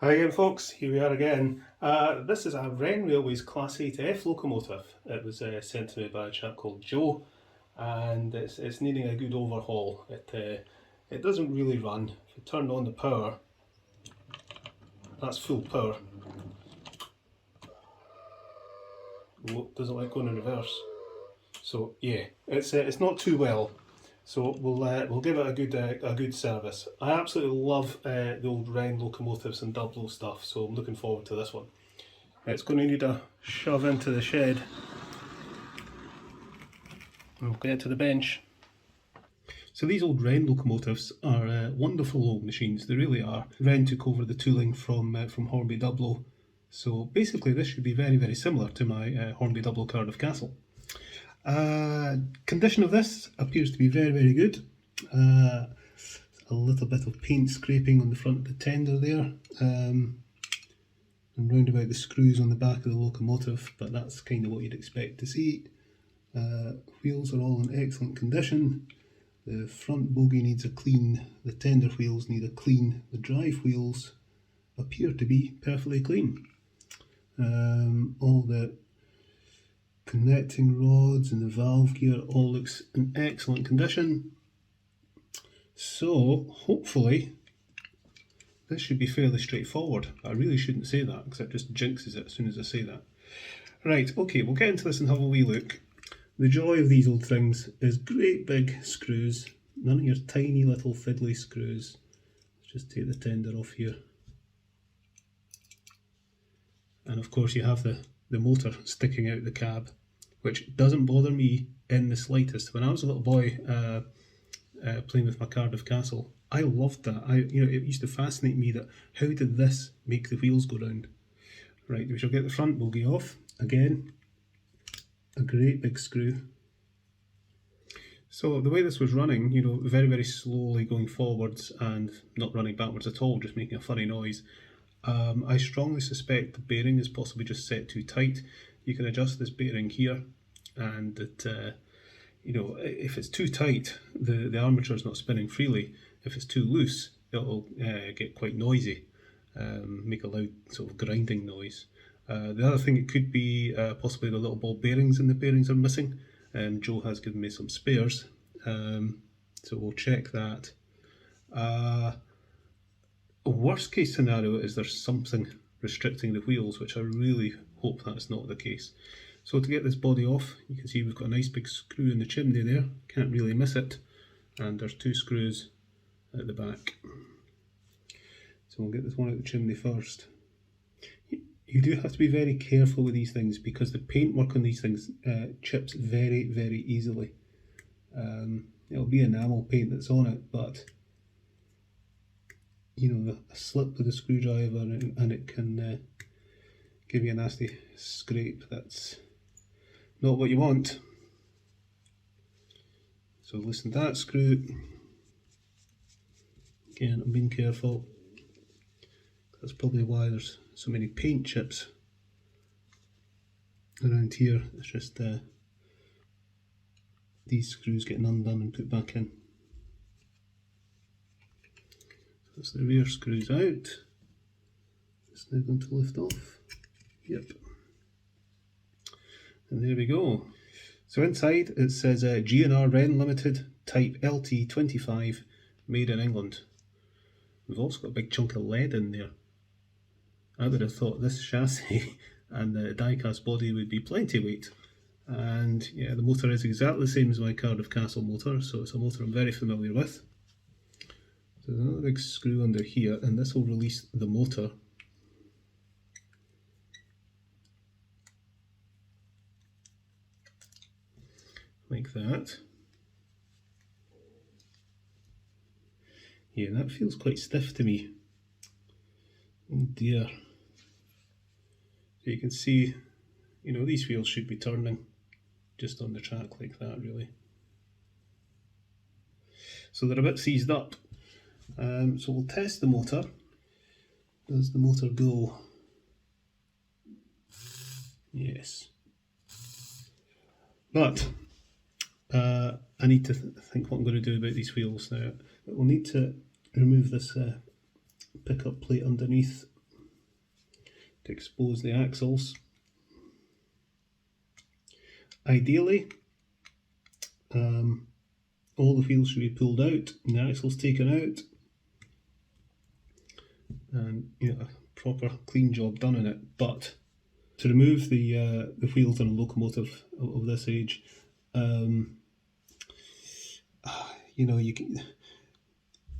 Hi again folks, here we are again. This is a Wrenn Railways Class 8F locomotive. It was sent to me by a chap called Joe, and it's needing a good overhaul. It doesn't really run. If you turn on the power, that's full power. Doesn't like going in reverse. So yeah, it's not too well. So we'll give it a good service. I absolutely love the old Wrenn locomotives and Dublo stuff, so I'm looking forward to this one. It's going to need a shove into the shed. We'll get to the bench. So these old Wrenn locomotives are wonderful old machines, they really are. Wrenn took over the tooling from Hornby Dublo, so basically this should be very, very similar to my Hornby Dublo Cardiff Castle. Condition of this appears to be very, very good. A little bit of paint scraping on the front of the tender there, and round about the screws on the back of the locomotive, but that's kind of what you'd expect to see. Wheels are all in excellent condition. The front bogie needs a clean, the tender wheels need a clean, the drive wheels appear to be perfectly clean. All the connecting rods and the valve gear all looks in excellent condition. So hopefully this should be fairly straightforward. I really shouldn't say that because it just jinxes it as soon as I say that. Right, okay, we'll get into this and have a wee look. The joy of these old things is great big screws, none of your tiny little fiddly screws. Let's just take the tender off here. And of course you have the motor sticking out the cab, which doesn't bother me in the slightest. When I was a little boy playing with my Cardiff Castle, I loved that. It used to fascinate me that how did this make the wheels go round? Right, we shall get the front bogie off. Again, a great big screw. So the way this was running, very, very slowly going forwards and not running backwards at all, just making a funny noise. I strongly suspect the bearing is possibly just set too tight. You can adjust this bearing here, and that if it's too tight, the armature is not spinning freely. If it's too loose, it'll get quite noisy, make a loud sort of grinding noise. The other thing, it could be possibly the little ball bearings in the bearings are missing. Joe has given me some spares, so we'll check that. A worst case scenario is there's something restricting the wheels, which I really hope that's not the case. So to get this body off, you can see we've got a nice big screw in the chimney there, can't really miss it, and there's two screws at the back. So we'll get this one out the chimney first. You do have to be very careful with these things because the paintwork on these things chips very, very easily. It'll be enamel paint that's on it, but a slip with a screwdriver and it can give you a nasty scrape. That's not what you want. So loosen that screw. Again, I'm being careful. That's probably why there's so many paint chips around here. It's just these screws getting undone and put back in. So that's the rear screws out. It's now going to lift off. Yep. And there we go. So inside it says G&R Wrenn Limited, type LT25, made in England. We've also got a big chunk of lead in there. I would have thought this chassis and the die-cast body would be plenty weight. And yeah, the motor is exactly the same as my Cardiff Castle motor, so it's a motor I'm very familiar with. So there's another big screw under here, and this will release the motor. Like that. Yeah, that feels quite stiff to me. Oh dear. So you can see, these wheels should be turning just on the track like that, really. So they're a bit seized up. So we'll test the motor. Does the motor go? Yes. But I need to think what I'm going to do about these wheels now. We'll need to remove this pickup plate underneath to expose the axles. Ideally, all the wheels should be pulled out and the axles taken out, and a proper clean job done in it. But to remove the wheels on a locomotive of this age,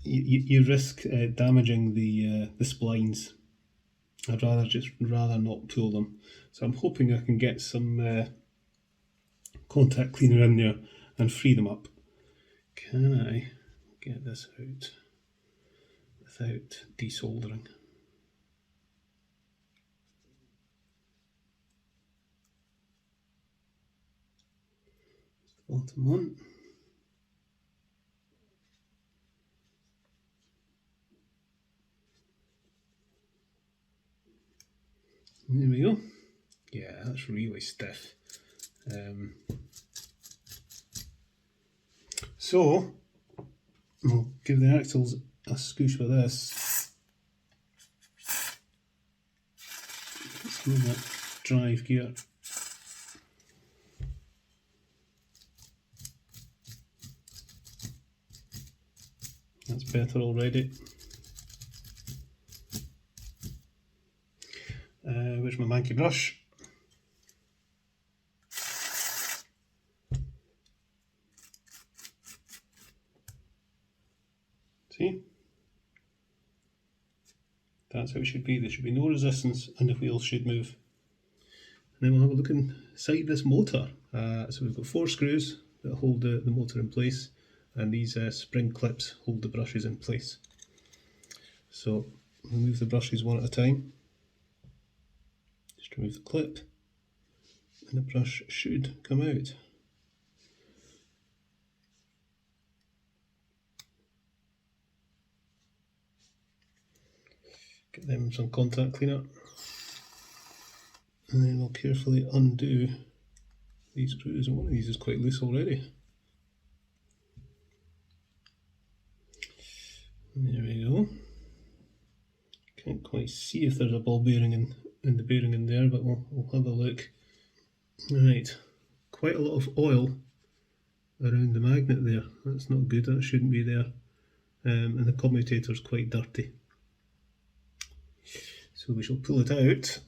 you risk damaging the splines. I'd rather not pull them. So I'm hoping I can get some contact cleaner in there and free them up. Can I get this out without desoldering? Bottom one. There we go. Yeah, that's really stiff. So we'll give the axles a scoosh with this. Let's move that drive gear. That's better already. Where's my manky brush? See? That's how it should be. There should be no resistance and the wheels should move. And then we'll have a look inside this motor. So we've got 4 screws that hold the motor in place, and these spring clips hold the brushes in place. So remove the brushes one at a time. Just remove the clip and the brush should come out. Get them some contact cleaner, and then we'll carefully undo these screws, and one of these is quite loose already. There we go. Can't quite see if there's a ball bearing in the bearing in there, but we'll have a look. Right, quite a lot of oil around the magnet there. That's not good, that shouldn't be there. And the commutator's quite dirty. So we shall pull it out.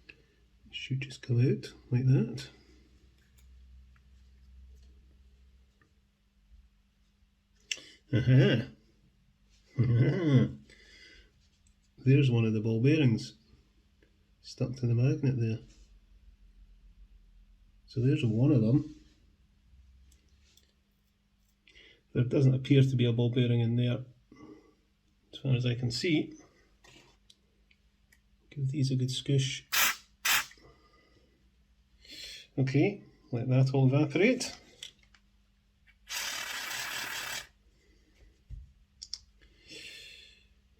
It should just come out like that. Aha! Aha! There's one of the ball bearings stuck to the magnet there. So there's one of them. There doesn't appear to be a ball bearing in there, as far as I can see. Give these a good scoosh. Okay, let that all evaporate.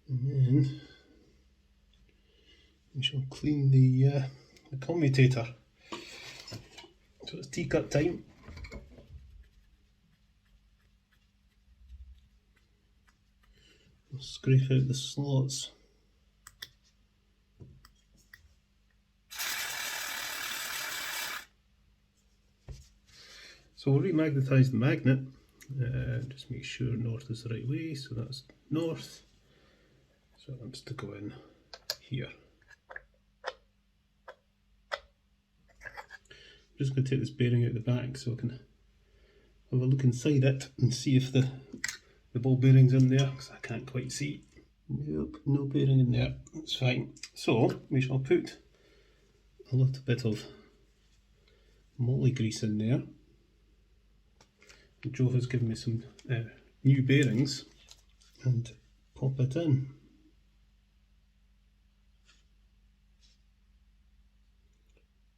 And then we shall clean the commutator. So it's teacup time. We'll scrape out the slots. So we'll remagnetise the magnet. Just make sure north is the right way, so that's north. So it wants to go in here. I'm just going to take this bearing out the back so I can have a look inside it and see if the ball bearing's in there, because I can't quite see. Nope, no bearing in there, that's fine. So we shall put a little bit of moly grease in there. Joe has given me some new bearings, and pop it in.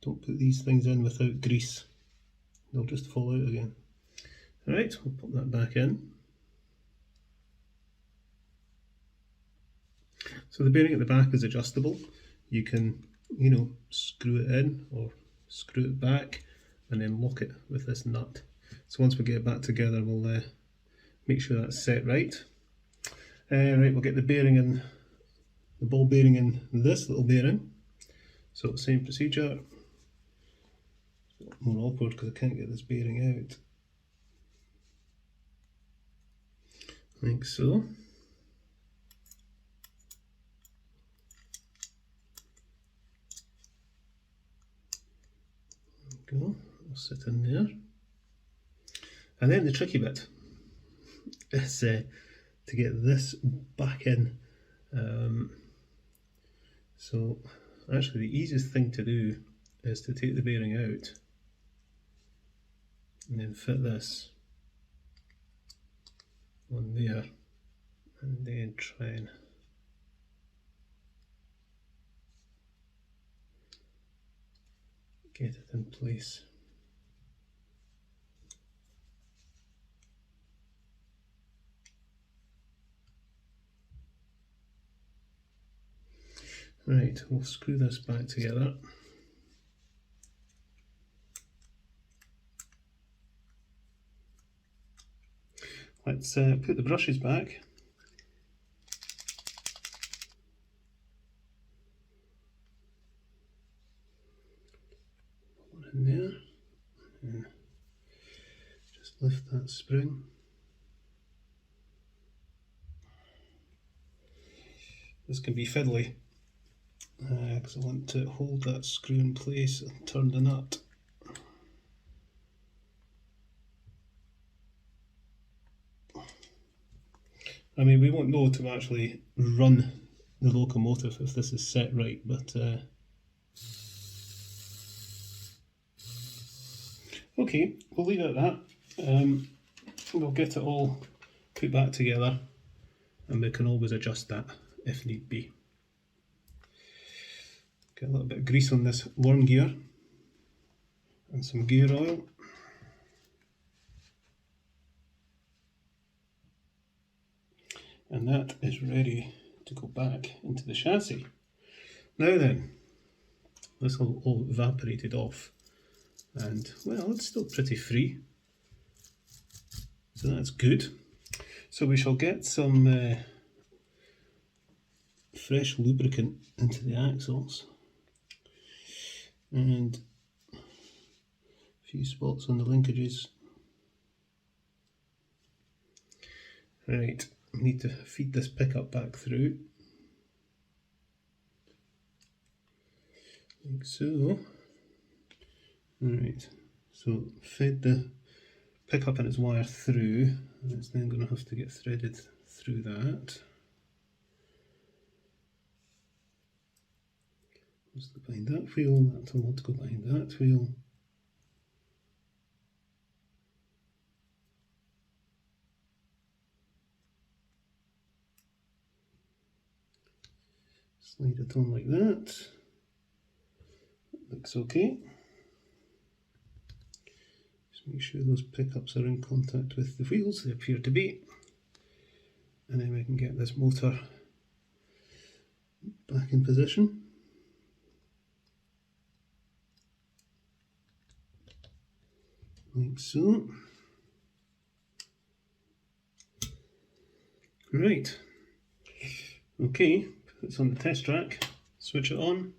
Don't put these things in without grease, they'll just fall out again. Alright, we'll pop that back in. So the bearing at the back is adjustable. You can, screw it in or screw it back and then lock it with this nut. So once we get it back together, we'll make sure that's set right. Right, we'll get the bearing in the ball bearing in this little bearing. So same procedure. More awkward because I can't get this bearing out. Like so. There we go, it'll sit in there. And then the tricky bit is to get this back in. So actually the easiest thing to do is to take the bearing out and then fit this on there and then try and get it in place. Right, we'll screw this back together. Let's put the brushes back. One in there. And just lift that spring. This can be fiddly because I want to hold that screw in place and turn the nut. I mean, we won't know to actually run the locomotive if this is set right, but okay, we'll leave it at that. We'll get it all put back together and we can always adjust that if need be. Get a little bit of grease on this worm gear and some gear oil. And that is ready to go back into the chassis. Now then, this will all evaporated off and well, it's still pretty free, so that's good. So we shall get some fresh lubricant into the axles and a few spots on the linkages. Right, we need to feed this pickup back through, like so. Right, so fed the pickup and its wire through, and it's then going to have to get threaded through that. Let's go behind that wheel, that'll want to go behind that wheel. Slide it on like that. Looks okay. Just make sure those pickups are in contact with the wheels, they appear to be. And then we can get this motor back in position. Like so. Right. Okay, it's on the test track. Switch it on.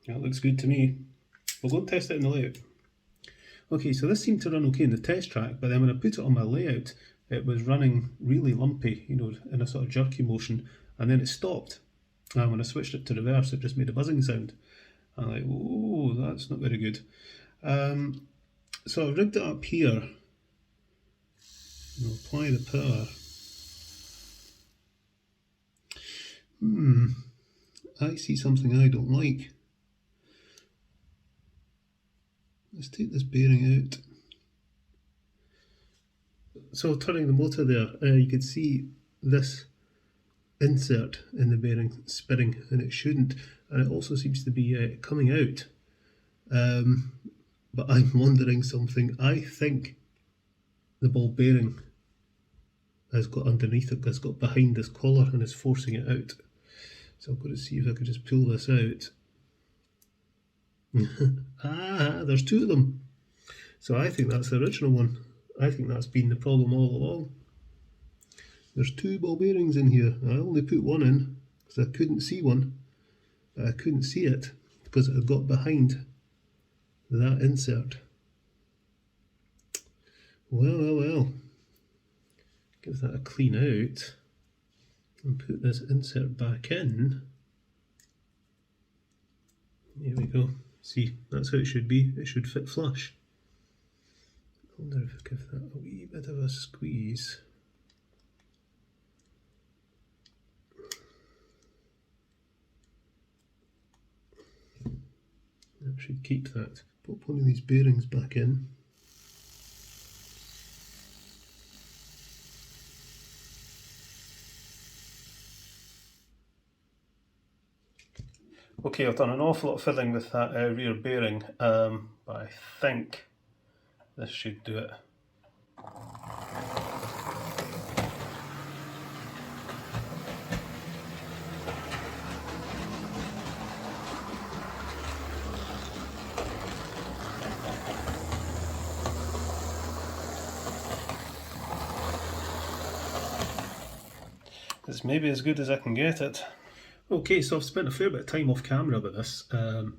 That looks good to me. We'll go and test it in the layout. Okay, so this seemed to run okay in the test track, but then when I put it on my layout, it was running really lumpy, you know, in a sort of jerky motion, and then it stopped. And when I switched it to reverse, it just made a buzzing sound. I'm like, oh, that's not very good. So I've rigged it up here. I'll apply the power. I see something I don't like. Let's take this bearing out. So turning the motor there, you can see this insert in the bearing spinning, and it shouldn't, and it also seems to be coming out. But I'm wondering something. I think the ball bearing has got underneath it, has got behind this collar and is forcing it out. So I'm going to see if I could just pull this out. Ah, there's two of them. So I think that's the original one. I think that's been the problem all along. There's 2 ball bearings in here. I only put one in because I couldn't see one. I couldn't see it because it had got behind that insert. Well. Give that a clean out and put this insert back in. Here we go. See, that's how it should be. It should fit flush. I wonder if I give that a wee bit of a squeeze. That should keep that. Pop one of these bearings back in. Okay, I've done an awful lot of fiddling with that rear bearing, but I think this should do it. It's maybe as good as I can get it. Okay, so I've spent a fair bit of time off camera with this,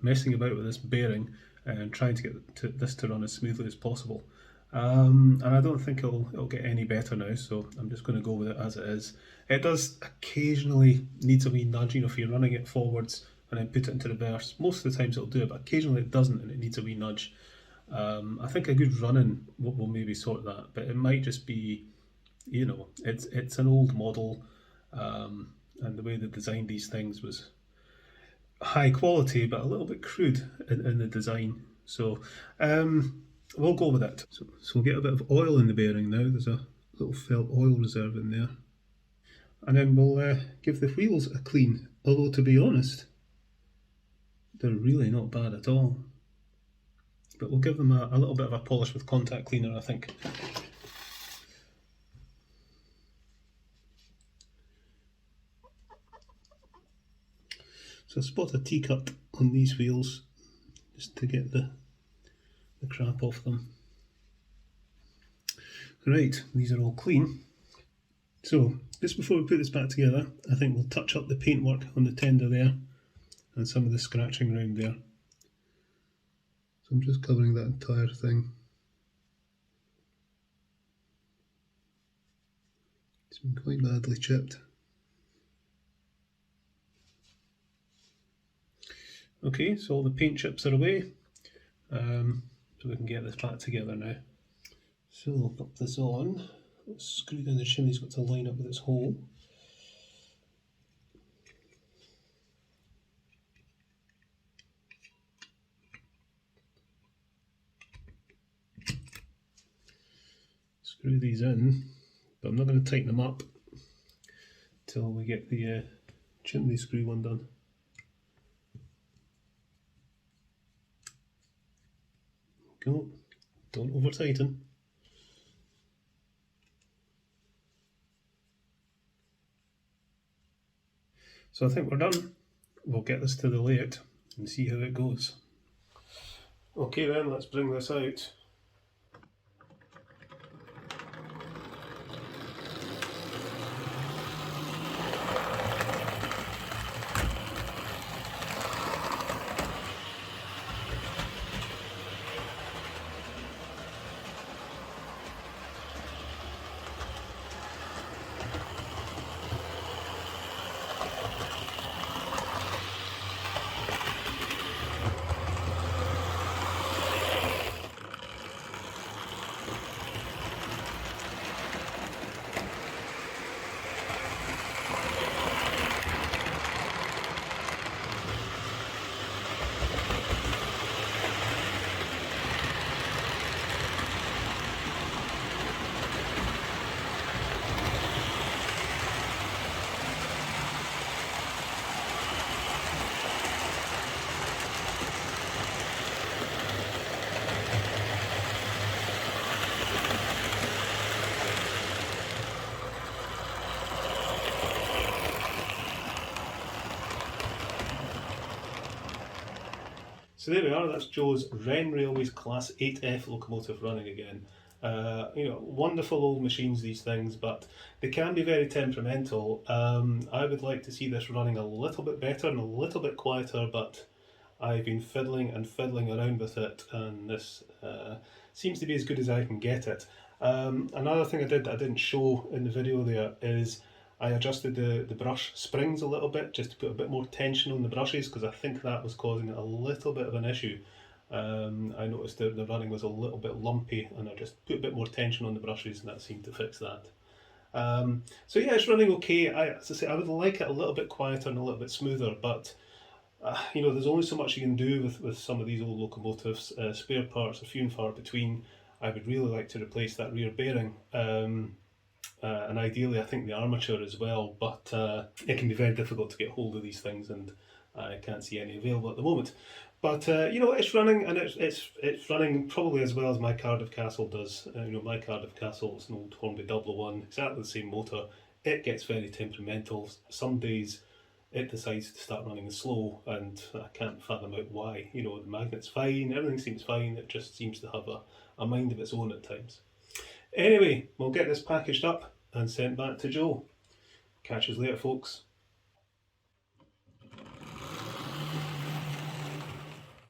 messing about with this bearing and trying to get this to run as smoothly as possible. And I don't think it'll get any better now, so I'm just going to go with it as it is. It does occasionally need a wee nudge, you know, if you're running it forwards and then put it into reverse. Most of the times it'll do it, but occasionally it doesn't and it needs a wee nudge. I think a good running will maybe sort that, but it might just be, you know, it's an old model. And the way they designed these things was high quality but a little bit crude in the design. So we'll go with it. So we'll get a bit of oil in the bearing now. There's a little felt oil reserve in there. And then we'll give the wheels a clean. Although to be honest, they're really not bad at all. But we'll give them a little bit of a polish with contact cleaner, I think. So I spot a T-cut on these wheels just to get the crap off them. Right, these are all clean. So just before we put this back together, I think we'll touch up the paintwork on the tender there and some of the scratching around there. So I'm just covering that entire thing. It's been quite badly chipped. Okay, so all the paint chips are away, so we can get this back together now. So we'll pop this on. Let's screw down the chimney's got to line up with its hole. Screw these in, but I'm not going to tighten them up until we get the chimney screw one done. Go, don't over tighten. So I think we're done. We'll get this to the layout and see how it goes. Okay then, let's bring this out. So there we are, that's Joe's Wrenn Railways Class 8F locomotive running again. Wonderful old machines, these things, but they can be very temperamental. I would like to see this running a little bit better and a little bit quieter, but I've been fiddling and fiddling around with it, and this seems to be as good as I can get it. Another thing I did that I didn't show in the video there is I adjusted the brush springs a little bit just to put a bit more tension on the brushes, because I think that was causing a little bit of an issue. I noticed that the running was a little bit lumpy, and I just put a bit more tension on the brushes and that seemed to fix that. So yeah, it's running okay. As I say, I would like it a little bit quieter and a little bit smoother, but there's only so much you can do with some of these old locomotives. Spare parts are few and far between. I would really like to replace that rear bearing. And ideally I think the armature as well, but it can be very difficult to get hold of these things, and I can't see any available at the moment. But it's running, and it's running probably as well as my Cardiff Castle does. My Cardiff Castle is an old Hornby Dublo one, exactly the same motor. It gets very temperamental. Some days it decides to start running slow, and I can't fathom out why. The magnet's fine, everything seems fine, it just seems to have a mind of its own at times. Anyway, we'll get this packaged up and sent back to Joe. Catch us later, folks.